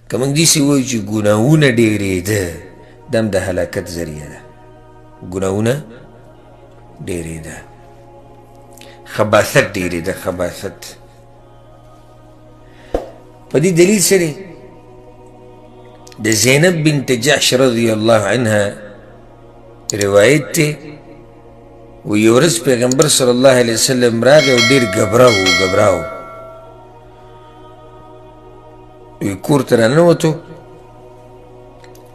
که موږ داسې وایو چې ګناهونه ډېرېده دا هم د هلاکت ذریعه ده ګناهونه ډېرېده خباثت ډېرېده خباثت په دې دلیل سره د زینب بنت جحش رضی الله عنها روایت دی و یو ورځ پیغمبر صلی الله علیه وسلم راغی او ډېر ګبراو وی کور ته راننوتو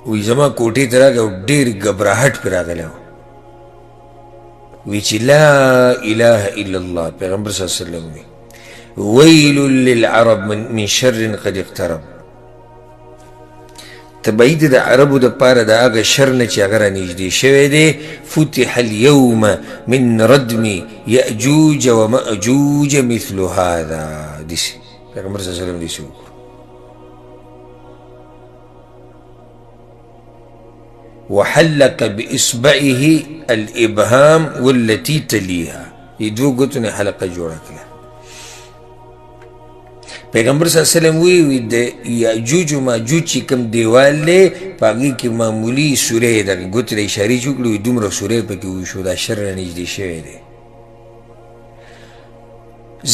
وی زما کوټې ته راغی او ډېر ګبراهټ پرې راغلی وی چې لا اله الا الله پیغمبر صلی الله علیه وسلم وی ویل للعرب من شر قد اقترب تبعید د عربو د پاره د هغه شر نه چې هغه رانږدې شوی دی فتح اليوم من ردم یأجوج و مأجوج مثل هذا داسې پیغمبر صلی الله علیه وسلم داسې وکړو وحلق بإصبعه الإبهام والتي تليها يدو قطن حلقة جوړه کړه پیغمبر صلی الله علیه وسلم وی د یاجوج و ماجوج چې کوم دیوال دی په هغې کې معمولي سورې دغه ګوتې له اشارې چې وکړو دومره سورې پکې وشو دا شر رانږدې شوی دی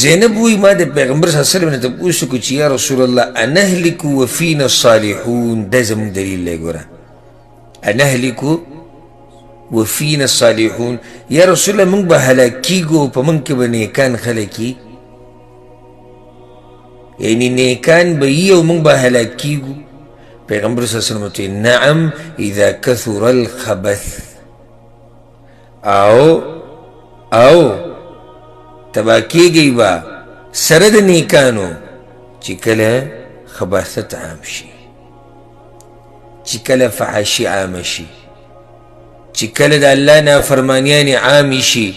زینب وی ما د پیغمبر صلی الله علیه وسلم نه تپوس وکړو چې یا رسول الله انهلک وفینا الصالحون دا زموږ دلیل دی ګوره انهلک وفینا الصالحون یا رسول الله موږ به هلاک کیږو په موږ کې به نیکان خلک وي یعنی نیکان به یي او موږ به هلاک کیږو پیغمبر صلی الله علیه وسلم ورته نعم اذا کثر الخبث او تبا کیږي به سره د نیکانو چې کله خباثت عام شي چې کله فحاشي عام شي چې کله د الله نافرمانیانې عامې شي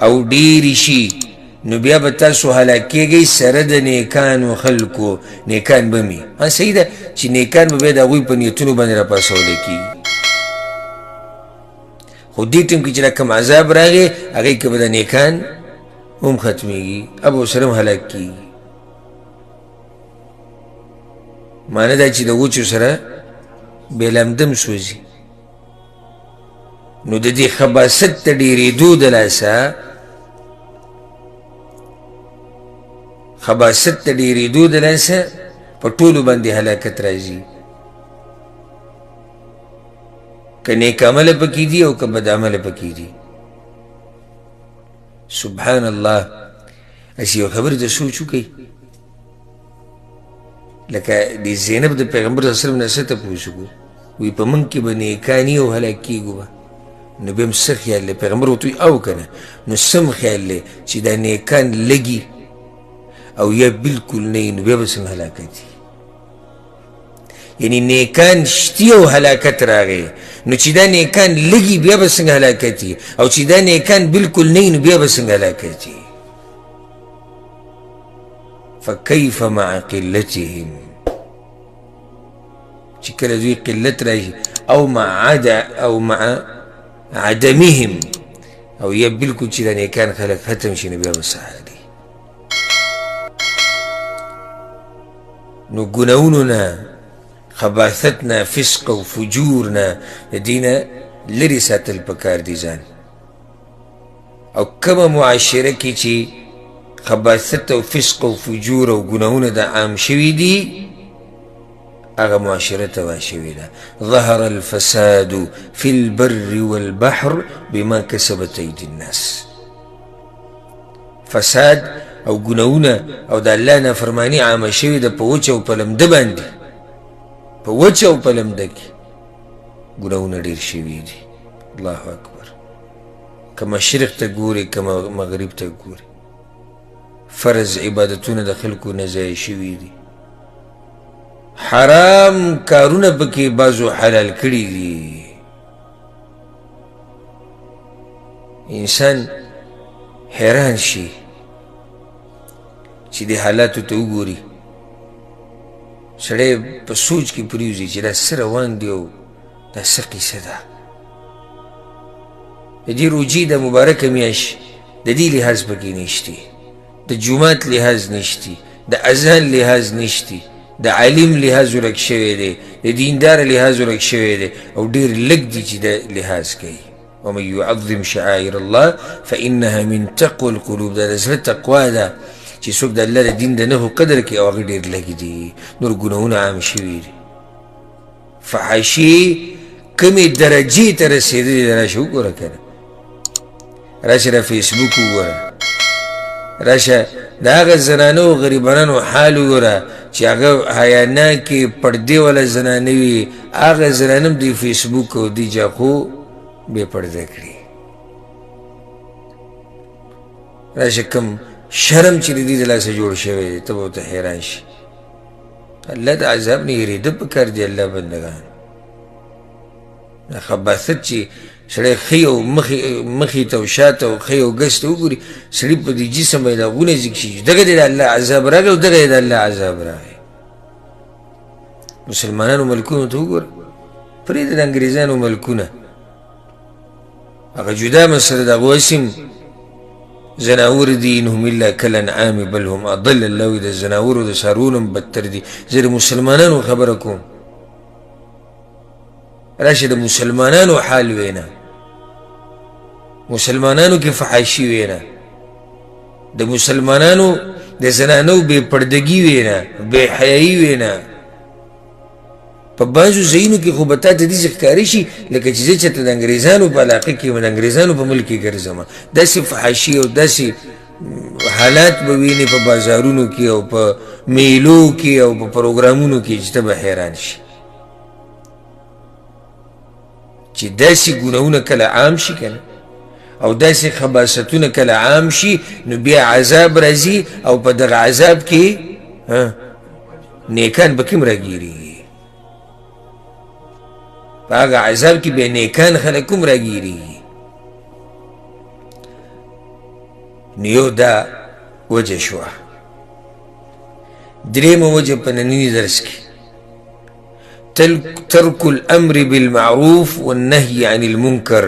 او ډېرې شي نو بیا به تاسو هلاک کېږئ سره د نیکانو خلکو نیکان به مي صحیح ده چې نیکان به بیا د هغوی په نیتونو باندې راپاڅولی کېږي خو دې ټیم کې چې دا کوم عذاب راغی هغې کې به د نیکان هم ختمیږي اب ورسره هم هلاک کېږي معنی دا چې د وچو سره بېلمدم سوځي نو د دې خباثت ته ډېرېدو د لاسه خباثت ته ډېرېدو د لاسه په ټولو باندې هلاکت راځي که نیک عمله پکې دي او که بد عمله پکې دي سبحان الله هسې یو خبرې ته سوچ وکئ لکه د زینب د پیغمبر صلی الله علیه وسلم نه څه تپوس وکړو وی په موږ کې به نیکان یي او هلاک کېږو به نو بیا هم څه خیال دی پیغمبر ورته وي او که نه نو سم خیال دی چې دا نیکان لږي او یا بالکل نه نو بیا به څنګه هلاکت یعنی نیکان شتي او هلاکت راغی نو چې دا نیکان لږي بیا به څنګه هلاکت او چې دا نیکان بالکل نه نو بیا به څنګه هلاکت فکیف مع قلتهم چې کله دوی قلت راشي او مع عدمهم او یا بالکل چې دا نیکان خلک ختم شي نو بیا به څه حالي نو ګناهونو نه خباثت نه فسق او فجور نه د دې نه لرې ساتل پکار دي ځان او کومه معاشره کې چې خباثت او فسق او فجور او ګناهونه د عام شوي دي هغه معاشره تباه شوې ده ظهر الفساد في البر والبحر بما كسبت ايدي الناس فساد او ګناهونه او د الله نافرماني عامه شوې ده په وچه او په لمده باندې په وچه او په لمده کې ګناهونه ډېر شوي دي الله اکبر که مشرق ته ګورې که مغرب ته ګورې فرض عبادتونه د خلکو نه ضایع شوي دي حرام کارونه پکې بعضو حلال کړي دي انسان حیران شي چې د حالاتو ته وګوري سړی په سوچ کې پرېوځي چې دا څه روان دي او دا څه قیسه ده د دې روجې د مبارکه میاشت د دې لحاظ پکې نشتی د جومات لحاظ نشتی د اذان لحاظ نشتی د عالم لحاظ ورک شوی دی د دیندار لحاظ ورک شوی دی او ډېر لږ دي چې د لحاظ کوي ومن يعظم شعائر الله فإنها من تقوى القلوب دا د زړه تقوا ده چې څوک د الله د دین د نښو قدر کوي او هغه ډېر لږ دي نور ګناهونه عام شوي دي فحاشي کمې درجې ته رسېدلي ده راشه وګوره کنه راشه د فیسبوک وګوره راشه د هغه زنانه او غریبانو حال وګوره چې هغه حیاناکې پردې والا زنانه وي هغه زنانه هم د فیسبوک او د جاخو بې پرده کړي راشه کوم شرم چې د دې د لاسه جوړ شوی دی ته به ورته حیران شي الله د عذاب نه یېرېده پکار دی الله بندګان دا خباثت چې سړی ښي او مخې ته او شاته او ښي او ګس ته وګوري سړي په دې جسم باندې داغونه ځګ شي دغه دی د الله عذاب راغی او دغه دی د الله عذاب راغی مسلمانانو ملکونو ته وګوره پرېږده د انګریزانو ملکونه هغه جدا مسله د هغو اسم زناور دي انهم الا کالانعام بل هم اضل الله وي د زناورو د څاروونو هم بدتر دي زه د مسلمانانو خبره کوم راشه د مسلمانانو حال وینا مسلمانانو کې فحاشي وینا د مسلمانانو د زنانو بې پردګي وینا بې حیایي وینا په بعضو ځایونو کې خو به تا ته داسې ښکاري شي لکه چې زه چېرته د انګریزانو په علاقه کې یم د انګریزانو په ملک کې ګرځم داسې فحاشي او داسې حالات به وینې په بازارونو کې او په میلو کې او په پروګرامونو کې چې ته به حیران شي چې داسې ګناهونه کله عام شي که نه او داسې خباستونه کله عام شي نو بیا عذاب راځي او په دغه عذاب کې نیکان به کوم راګیرېږي په هغه عذاب کې بیا نیکان خلک کوم راګیرېږي نو یو دا وجه شوه درېیمه وجه په ننني درس کې ترک الامر بالمعروف والنهي عن المنکر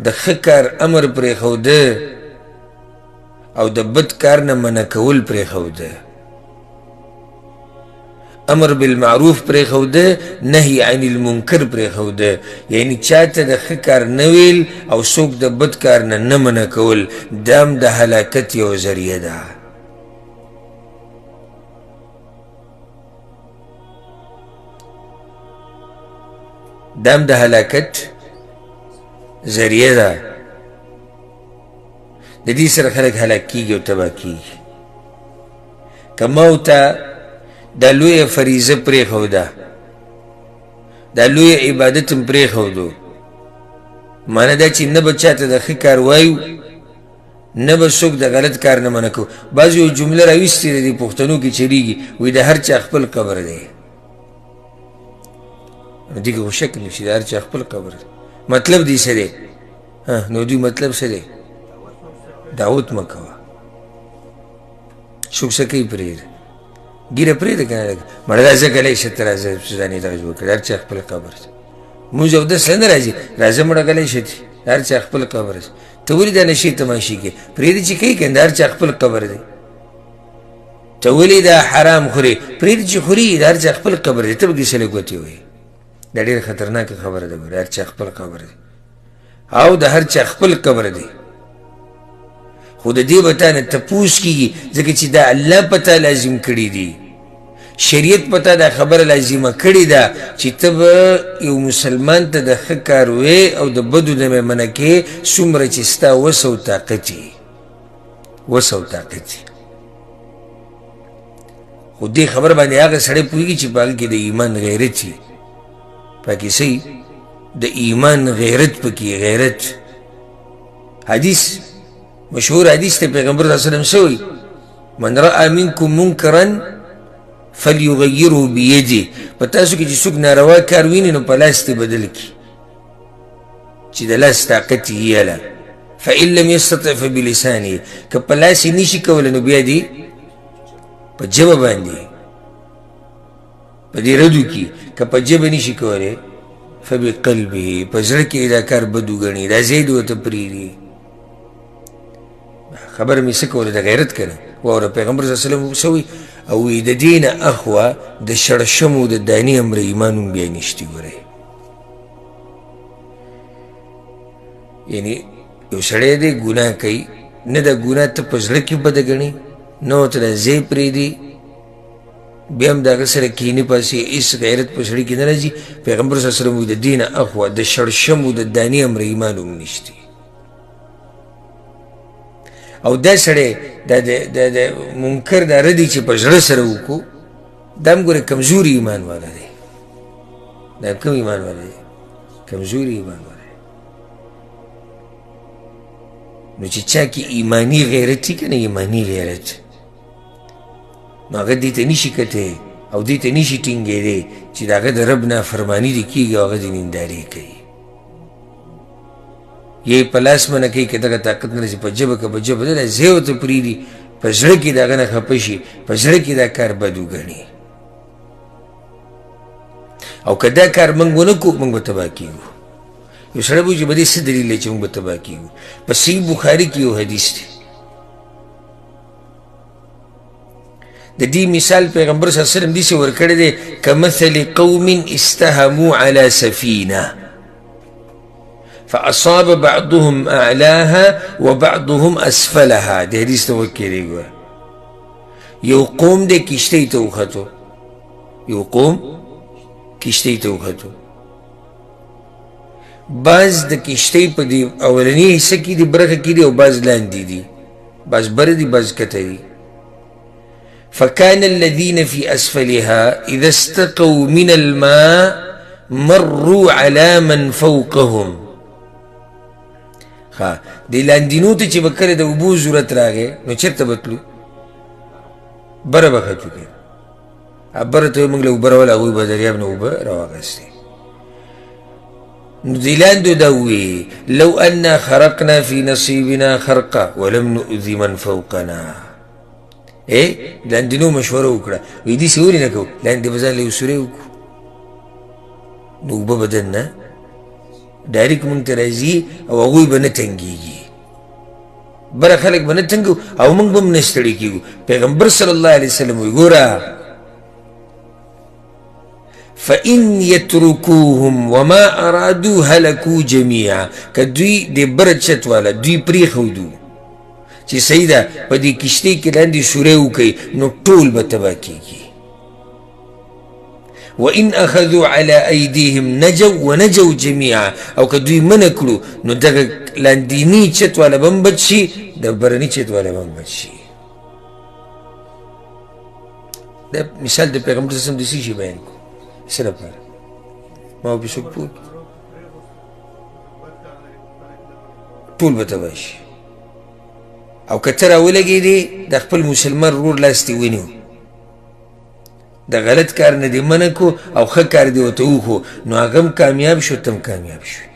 د ښه کار امر پرېښوده او د بد کار نه منع کول پرېښوده امر بالمعروف پرېښوده نهي عن المنکر پرېښوده یعنی چاته د ښه کار نه ویل او څوک د بد کار نه نه منع کول دا هم د هلاکت یو ذریعه ده دام د هلاکت ذریعه ده د دې سره خلک هلاک کیږي او تباه کیږي که موت ته دا لویه فریضه پرېښوده دا لویه عبادت هم پرېښودو معنی دا چې نه به چاته د ښه کار وایو نه به څوک د غلط کار نه منع کوو بعضې یو جمله راویستې ده دې پښتنو کې چلیږي وایي د هر چا خپل قبر دی دې کې خو شک نشي د هر چا خپل قبر دی مطلب دې څه دی نو دوی مطلب څه دی دعوت مه کوه څوک څه کوي پرېږده ګیره پرېږده که نه مړه راځه ګلی شه ته راځه ځانې دغه جوړ کړي هر چا خپل قبر دی مونځ اودس نه راځي راځه مړه ګلی شه دي هر چا خپل قبر دی ته ولې دا نشي تماشي کې پرېږده چې کوي که د هر چا خپل قبر دی ته ولې دا حرام خورې پرېږده چې خوري د هر چا خپل قبر دی ته به کیسه لږ ګوتې وایي دا ډېره خطرناکه خبره ده ګوره هر چا خپل قبر دی او د هر چا خپل قبر دی خو د دې به تا نه تپوس کېږي ځکه چې دا الله په تا لازم کړي دي شریعت په تا دا خبره لازمه کړې ده چې ته به یو مسلمان ته د ښه کار وې او د بدو نه مې منع کې څومره چې ستا وس او طاقت یې وس او طاقت یې خو دې خبره باندې هغه سړی پوهېږي چې په هغه کې د ایمان غیرت وي پکې صحیح د ایمان غیرت پکې غیرت حدیث مشهور حدیث ته پیغمبر صلی الله علیه وسلم سوی من رأى منکم منکرا فلیغیره بیده په تاسو کې چې څوک ناروا کار ویني نو په لاس ته بدل کړي چې د لاس طاقت یې یله فإن لم یستطع فبلسانه که په لاس یې نشي کولی نو بیا دې په ژبه باندې په دې ردو کې که په ژبه نشي کولی فبقلبه په زړه کې دا کار بد وګڼي دا ځای دې ورته پرېږدي خبره مې څه کوله د غیرت که نه واوره پیغمبر صلی الله علیه وسلم څه وایي او د دې نه اخوا د شړشمو د دانې امر ایمان هم بیا نشتي ګورئ یعنی یو سړی دی ګناه کوي نه د ګناه ته په زړه کې بده ګڼي نه ورته دا ځای پرېږدي بیا هم د هغه سره کینې پاسې هېڅ غیرت په سړي کې نه راځي پیغمبر صلی الله علیه وسلم وایي د دې نه اخوا د شړشمو د دانې امر ایمان هم نشتي او دا سړی د منکر دا ردی چې په زړه سره وکړو دا هم ګورې کمزوري ایمان والا دی دا کوم ایمان والا دی کمزوري ایمان والا نو چې چا کې ایمانی غیرت وي که نه ایمانی غیرت نو هغه دې ته نشي کتی او دې ته نشي ټینګېدی چې د هغه د رب نافرماني دې کېږي او هغه دې نندارې کوي یې په لاس منه کوي که دغه طاقت نه رسي په ژبه که په ژبه ده ځای ورته پرېږدي په زړه کې د هغه نه خفه شي په زړه کې دا کار بد وګڼي او که دا کار موږ ونه کړو موږ به تباه کېږو یو سړی به وایي چې په دې څه دلیل دی چې موږ به تباه کېږو په صحیح بخاري کې یو حدیث دی د دې مثال پیغمبر صلی الله علیه وسلم داسې ورکړی دی کمثل قوم استهموا على سفینه فاصاب بعضهم اعلاها وبعضهم اسفلها د حدیث ته وکړی ګوره یو قوم دی کشتۍ ته وختو یو قوم کشتۍ ته وختو بعض د کشتۍ په دې اولني حصه کې دي برخه کې دي او بعض لاندې دي بعض بره دي بعض کته دي فكان الذين في أسفلها إذا استقوا من الماء مروا على من فوقهم دی لاندینو ته چې به کله د اوبو ضرورت راغی نو چېرته به تلو بره به ختو کې بره ته موږ له اوبه راول هغوی به دریاب نه اوبه راواخیستې نو دی لاندو دا ووی لو أنا خرقنا في نصيبنا خرقا ولم نؤذي من فوقنا لاندینو مشوره وکړه وایي داسې ولې نه کوو لاندې به ځان له یو سورې وکړو نو اوبه به دننه ډایرکټ موږ ته راځي او هغوی به نه تنګېږي بره خلک به نه تنګو او موږ به هم نه ستړي کېږو پیغمبر صلی الله علیه وسلم وایي ګوره فإن يتركوهم وما أرادوا هلكوا جميعا که دوی د بره چت والا دوی پرېښودو چې صحیح ده په دې کشتۍ کې لاندې سوری وکوي نو ټول به تباه کېږي وإن أخذوا على أيديهم نجوا ونجوا جميعا او که دوی منع کړو نو دغه لاندیني چت والا به هم بچ شي د برني چت والا به هم بچ شي دا مثال د پیغمبر صلی الله علیه وسلم د څه شي بیان کړو څه لپاره ما به څوک پوه ټول به تباه شي او که ته راولګېدې د خپل مسلمان ورور لاس دې ونیو د غلط کار نه دې منع کو او ښه کار دې ورته وښو نو هغه هم کامیاب شو ته هم کامیاب شوې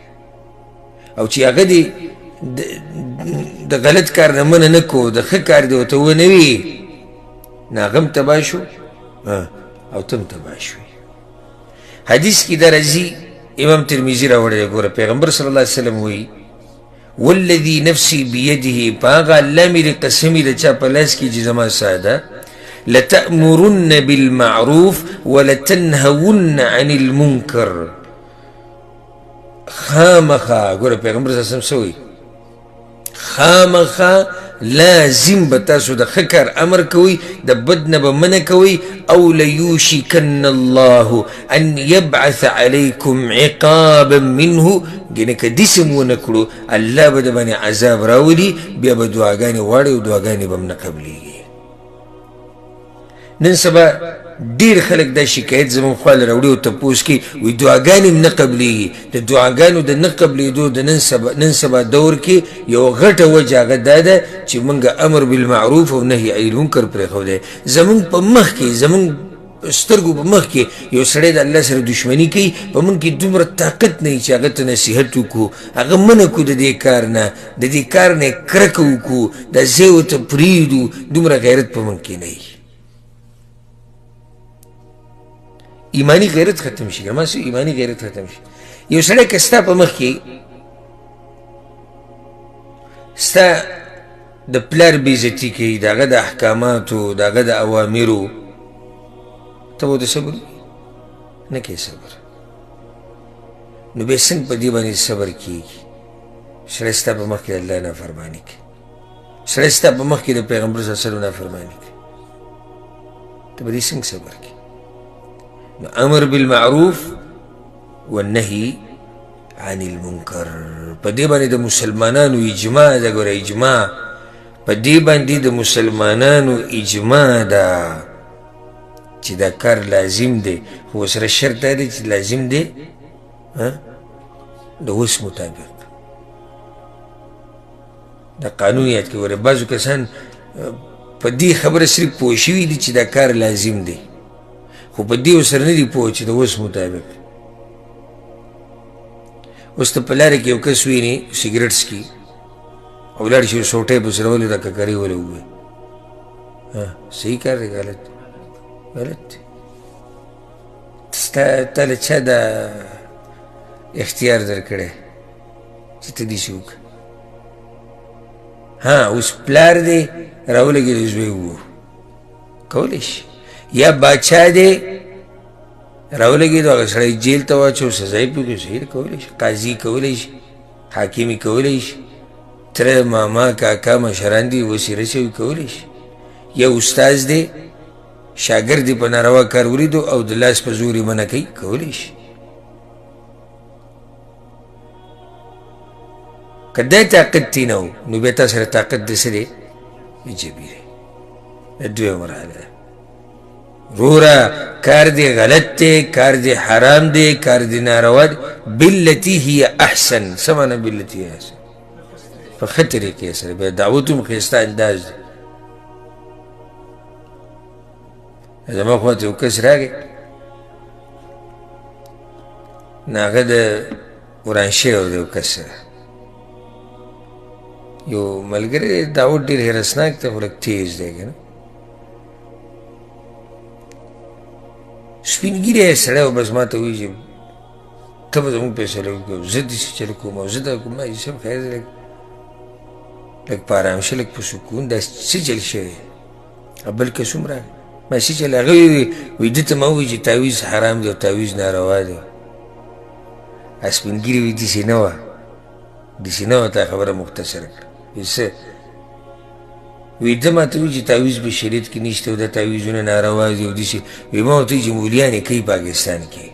او چې هغه دې د غلط کار نه منع نه کو د ښه کار دې ورته ونه وي نو هغه هم تباه شو او ته هم تباه شوې حدیث کې دا راځي امام ترمذي راوړی دی ګوره پیغمبر صلی الله علیه وسلم وایي والذي نفسي بيده باغا الله میرے قسمی د چا په لاس کې چې زما ساده لتأمرن بالمعروف ولتنهون عن المنکر خامخا ګوره پیغمبر صلی الله علیه وسلم څه وایي خامخا لازم به تاسو د ښه کار امر کوئ د بد نه به منع کوئ او لیوشکن الله ان یبعث علیکم عقابا منه ګینه که داسې مو ونه کړو الله به د باندې عذاب راولي بیا به دعاګانې غواړئ او دعاګانې به هم نه قبلیږي نن سبا ډېر خلک دا شکایت زموږ خوا له راوړي او تپوس کوي وایي دعاګانې هم نه قبلیږي د دعاګانو د نه قبلېدو د نن سبا دور کې یوه غټه وجه هغه دا ده چې موږ امر بالمعروف او نهي عن المنکر پرېښودی زموږ په مخ کې زموږ سترګو په مخ کې یو سړی د الله سره دشمني کوي په موږ کې دومره طاقت نه وي چې هغه ته نصیحت وکړو هغه منع کړو د دې کار نه د دې کار نه یې کرکه وکړو دا ځای ورته پرېږدو دومره غیرت په موږ کې نه وي ایمانی غیرت ختم شي ما سو ایمانی غیرت ختم شي یو سړی که ستا په مخ کې ستا د پلار بېزتي کوي، د هغه د احکاماتو، د هغه د اوامرو، ته به ورته صبر نه کوې صبر. نو بیا څنګه په دې باندې صبر کېږي؟ سړی ستا په مخ کې د الله نافرماني کوي، سړی ستا په مخ کې د پیغمبر صلی الله علیه وسلم نافرماني کوي، ته په دې څنګه صبر کوي؟ نو امر بالمعروف والنهي عن المنکر، په دې باندې د مسلمانانو اجماع ده. ګوره اجماع په دې باندې د مسلمانانو اجماع ده چې دا کار لازم دی، خو ورسره شرط دا دی چې لازم دی د وس مطابق. د قانون یاد کړئ. ګوره بعضو کسان په دې خبره صرف پوه شوي دي چې دا کار لازم دی، خو په دې ورسره نه دي پوه چې د وس مطابق. اوس ته په لاره کې یو کس وینې سګرټ څکي او ولاړ شي سوټی پسې راولي دا ککرۍ ولې ووایي، صحیح کار دی غلط دی؟ غلط دی. تا له چا دا اختیار درکړی چې ته داسې وکړه؟ اوس پلار دی راولګېد زوی ووه، کولی شي. یا باچا دی راولګېدو هغه سړی جیل ته واچو، سزا یې پرې کړو، صحیح ده، کولی شي. قاضي کولی شي، حاکم یې کولی شي، تره ماما کاکا مشران دي وسیله شوي کولی شي. یا استاز دی شاګرد یې په ناروا کار ولیدو او د لاس په زور یې منع کوي، کولی شي. که دا طاقت تې نه و نو بیا تا سره طاقت د څه دی؟ ایجابي دی. دا دویمه مرحله ده. روره کار دی غلط دی، کار دی حرام دی، کار دی ناروا دی، بالتي هي احسن. څه معنی بالتي هي احسن؟ په ښه طریقې سره. بیا دعوت هم ښایسته انداز دی. زما خوا ته یو کس راغی، نو هغه د وران شوی دی یو کس سره. یو ملګری دی دعوت ډېر هرسناک دی خو لږ تیز دی که نه، سپین ږیری سړی و. بس ما ته وایي چې ته به زموږ فیصله وکړو، زه داسې چل کوم او زه دا کوم. ما صاحب خیر دی، لږ په ارام شه، لږ په سکون. دا څه چل شوی؟ بل کس هم راغی، ما څه چل؟ هغه وایي ده ته ما ووایي چې تعویز حرام دی او تعویز ناروا دی. سپین ږیري وایي داسې نه وه، داسې نه وه، تا خبره مختصره کړه. وایي څه؟ وی ده ما ته وایي چې تعویز په شریعت کې نشته او دا تعویزونه ناروا دي او داسې. وایي ما ورته وایي چې مولیان یې کوي پاکستان کې.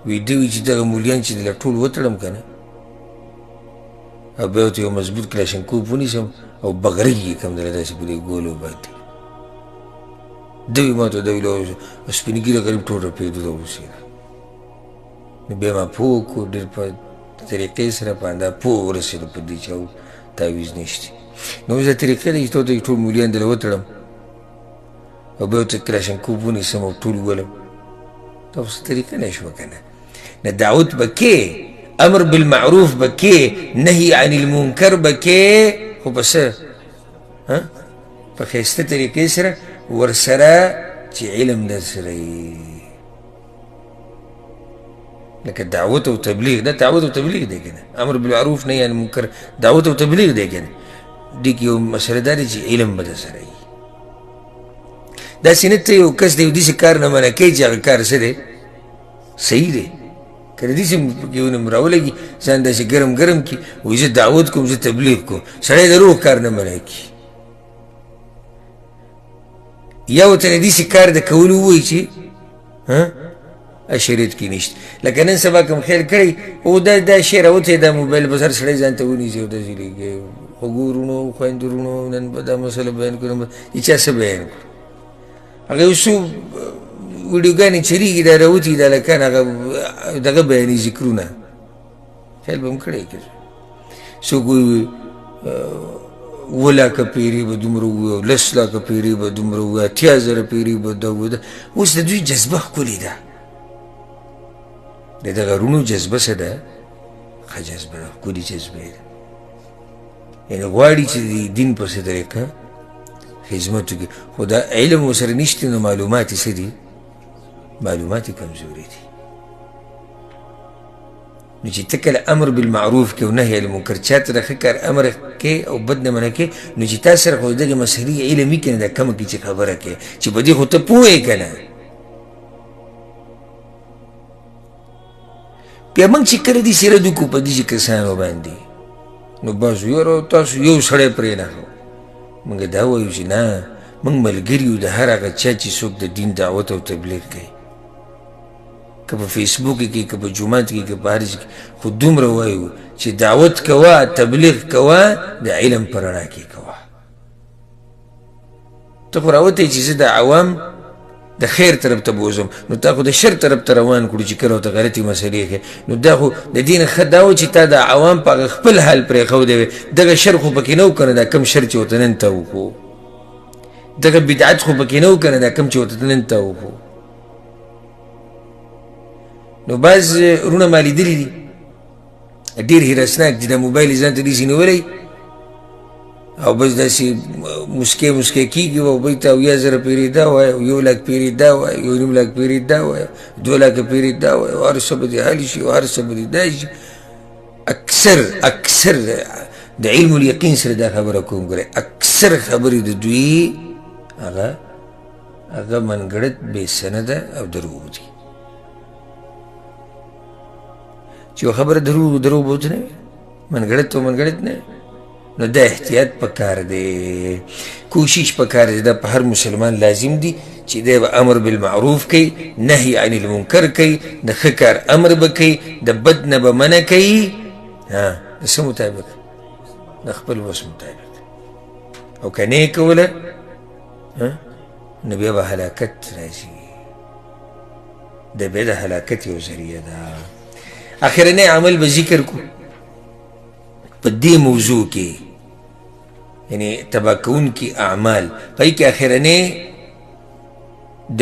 وی ده وایي چې دغه مولیان چې دله ټول وتړم که نه او بیا ورته یو مضبوط کلاشنکوف ونیسم او بغرۍ یې کړم دله داسې په دې ګولو باندې. ده وایي ما ته دا ویل سپین ږیره قریب ټول رپېدو ته اوسېده. نو بیا ما پوه کړو ډېر په طریقې سره په اندا پوه ورسېدو په دې چې او تعویز نشته. نو اوس دا طریقې ده چې ته ورته ټول مولیان دله وتړم او بیا ورته کلاشنکوف ونیسم او ټول ولم. دا اوس طریقه نه شوه که نه. نه دعوت به کې، امر بالمعروف به کې، نهي عن المنکر به کې، خو په څه؟ په ښایسته طریقې سره ورسره چې علم در سره یي. لکه دعوت او تبلیغ. دا دعوت او تبلیغ دی که نه؟ امر بالمعروف نهي عن المنکر دعوت او تبلیغ دی که نه؟ دې کې یو مسله دا دی چې علم به در سره یي. داسې نه ته یو کس دی یو داسې کار نه منع کوي چې هغه کار څه دی؟ صحیح دی. که د داسې یې ونه راولګي ځان داسې ګرم ګرم کړي، وایي زه دعوت کوم، زه تبلیغ کوم. سړی د روح کار نه منع کړي. یا ورته د داسې کار د کولو ووایي چې شریعت کې نشته. لکه نن سبا کوم خیر کړی او دا شی راوتی دا موبایل بس هر سړی ځان ته ونیسي او داسې لیکي. خوږو وروڼو خویندو وروڼو نن به دا مسله بیان کړو، یې چا څه بیان کړو؟ هغه یو څو ویډیوګانې چلیږي دا راوتي دا لکان هغه دغه بیاني ذکرونه خیال به هم کړی که څوک وایي 7 لاکه پیرې به دومره ووایي او 10 لاکه پیرې به دومره ووایي 80,000 پیرې به دا ووایي. اوس د دوی جذبه ښکلې ده، د دغه رونو جذبه څه ده؟ ښه جذبه ده، ښکلې جذبه ده. یعنې غواړي چې د دین په څه طریقه خدمت وکړي، خو دا علم ورسره نشته نو معلومات یې څه دي؟ معلومات یې کمزوري دي. نو چې ته کله امر بالمعروف کې او نهي عن المنکر چا ته د ښه کار امر کې او بد نه منع کې نو چې تا سره خو دغه مسلې علم وي که نه دا کمه کې چې خبره کې چې په دې خو ته پوه یې که نه بیا موږ چې کله دې سیرت وکړو په دې کسانو باندې نو بس یاره تاسو یو سړی پرې نه موږ دا وایو چې نه موږ ملګري یو د هر هغه چا چې څوک د دین دعوت او تبلیغ کوي که په فیسبوک کې که په جومات کې که په هر ځای کې خو دومره وایو چې دعوت کوه تبلیغ کوه د علم په رڼا کې کوه ته خو راوتی چې زه د عوام د خیر طرف ته بوزم نو تا خو د شر طرف ته روان کړو چې کله ورته غلطې مسلې ښې نو دا خو د دین ښه دا و چې تا د عوام په هغه خپل حال پرېښودی وی دغه شر خو پکې نه و که نه دا کم شر چې ورته نن ته وکړو دغه بدعت خو پکې نه و که نه دا کم چې ورته نن ته وکړو نو بعض وروڼه ما لیدلي دي ډېر هیرسناک دي د موبایل یې ځان ته داسې نیولی او بس داسې مسکې مسکې کېږي او بل ته 1000 پیرې دا وایه او 1 لاک پیرې دا وایه 1.5 لاک پیرې دا وایه 2 لاکه پیرې دا وایه او هر څه به دې حل شي او هر څه به دې دا شي اکثر د علم الیقین سره دا خبره کوم ګورئ اکثر خبرې د دوی هغه منګړت بې سنده او دروغ دي چې یو خبره دروغ به ورته نه وي منګړت و منګړت نه نو دا احتیاط پکار دی کوشش پکار دی دا په هر مسلمان لازم دی چې دی به امر بالمعروف کوي نهي عن المنکر کوي د ښه کار امر به کوي د بد نه به منع کوي د څه مطابق د خپل وس مطابق او که نه یې کوله نو بیا به هلاکت راځي د بیا د هلاکت یو ذریعه ده اخرنی عمل به ذکر کو په دې موضوع کې یعنی تبا کوونکي اعمال په کې اخرنی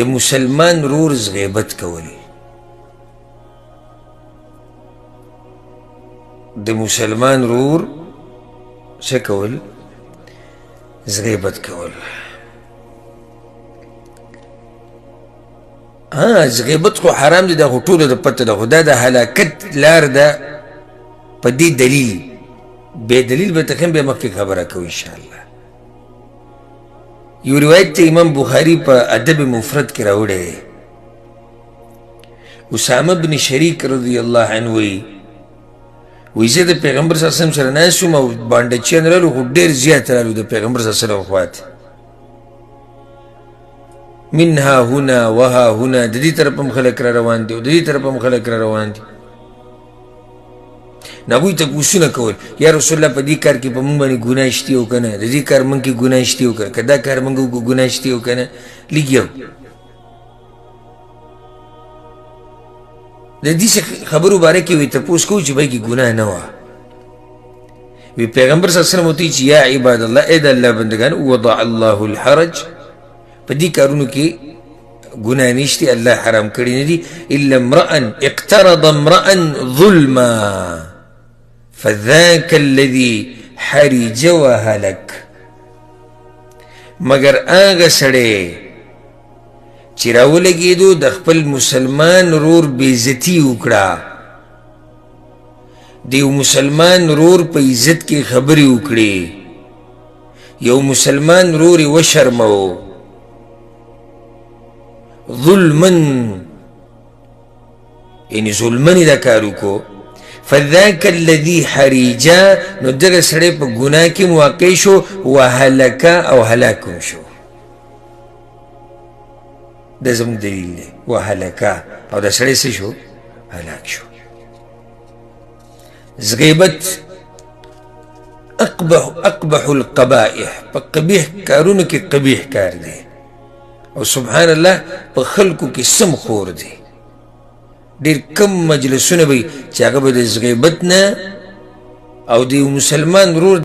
د مسلمان ورور غیبت کول د مسلمان ورور څه کول غیبت کول غیبت خو حرام دی دا خو ټولو د پته ده خو دا د هلاکت لار ده په دې دلیل بے دلیل به تخیم بیا مخکې خبره کوو انشاءالله یو روایت ته امام بخاري په ادب مفرد کې راوړی دی اسامه بن شریک رضی الله عنه وی زه د پیغمبر صلی الله علیه وسلم سره ناست وم او بانډچیان رالو خو ډېر زیات رالو د پیغمبر صلی الله علیه وسلم خواته منها هنا وها هنا د دې طرف هم خلک را روان دي او د دې طرف هم خلک را روان دي نو هغوی ته پوښتنه کول یا رسول الله په دې کار کې په موږ باندې ګناه شتي او که نه د دې کار موږ کې ګناه شتي او که نه که دا کار موږ وکړو ګناه شتي او که نه لږ یو د دې خبرو باره کې وی تپوس کوو چې بای کې ګناه نه وه وی پیغمبر صلی الله علیه وسلم ورته چې یا عباد الله ای د الله بندګان وضع الله الحرج په دې کارونو کې ګناه نشته الله حرام کړي نه دي الا امرأ اقترض امرأ ظلما فذاك الذي حرج وهلك مگر هغه سړی چې راولګېدو د خپل مسلمان ورور بېعزتي وکړه د یو مسلمان ورور په عزت کې خبرې وکړې یو مسلمان ورور یې وشرمو ظلمن یعنی ظلمن دا کار وکړو فذاک الذي حریجا نو دغه سړی په ګناه کې واقع شو وهلکه او هلاک هم شو دا زموږ دلیل دی وهلکه او دا سړی څه شو هلاک شو غیبت اقبح القبائح په قبیح کارونو کې قبیح کار دی او سبحان الله په خلکو کې سم خور دی ډېر کم مجلسونه به چې هغه به د غیبت نه او د مسلمان ورور